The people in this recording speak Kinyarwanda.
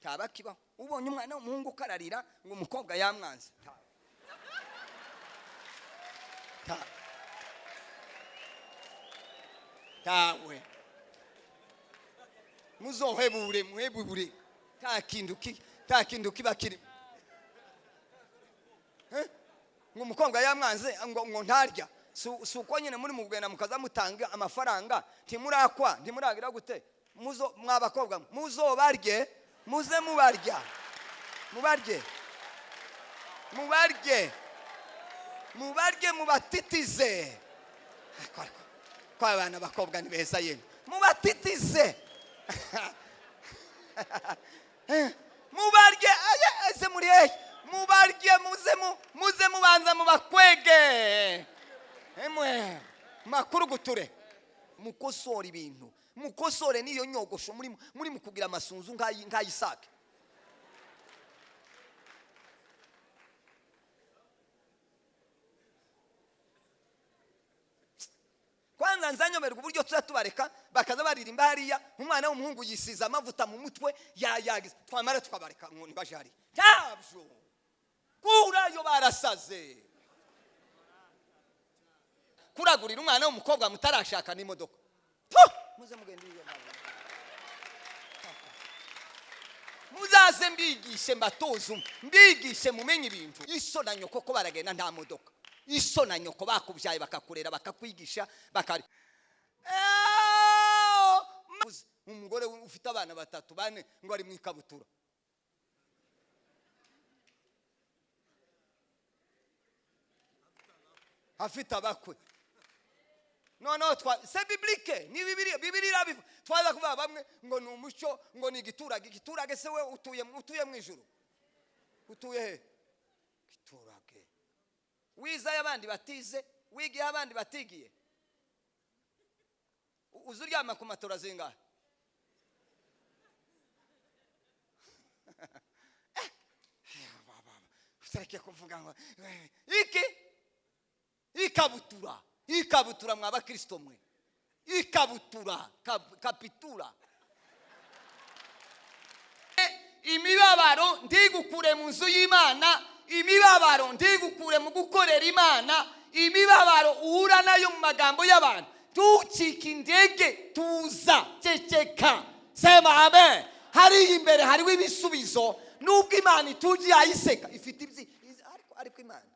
taba kibaho ubonye umwana w'umuhungu kararira ngo umukobwa yamwanze tawe muzohebure muhebure takindu kibakiri ngo umukobwa yamwanze ngo ntarya suko nyine muri mugenda mukaza mutanga amafaranga ntimuragira gute mwabakobwa muzobarye muze mubarye mubatitize kwa abana bakobwa ni beza yene mubatitize mubarye ese muri mubarye muze mubanza mubakwege emwe makuru guture mukosora ibintu mukosore niyo nyogosho muri mukugira amasunzu nkayisake kwanza nzanyomerwa uburyo tubareka bakaza baririmba hariya umwana w'umuhungu yisiza amavuta mu mutwe yagize twamara tukabareka ngo nibaje hari tabyo kurayo barasaze kuragurira umwana w'umukobwa mutarashaka n'imodoka muze mugende iyo muzaze mbigishe mbatozo mbigishe mumenye ibintu iso na nyoko ko baragenda nta modoka iso na nyoko bakubyaye bakakurera bakakwigisha bakari umugore ufite abana 3 4 ngo ari mu ikabutura afite abakwe no c'est biblique ni bibiliya twaza kuvuga bamwe ngo ni umucyo ngo ni igiturage se we utuye mu ijuru utuye he giturage wiza y'abandi batize wigiye abandi batigiye uzuryama ku matora zingahe usareke kuvuga ngo ikabutura mwaba Kristo mwe ikabutura kapitura imibabaro ndigukure mu nzu y'Imana imibabaro ndigukure mu gukorera Imana imibabaro uhura nayo mu magambo y'abantu tucika indege tuza ceceka sema amen hari imbere hariho ibisubizo nubwo Imana itugiye ayiseka ifite ariko Imana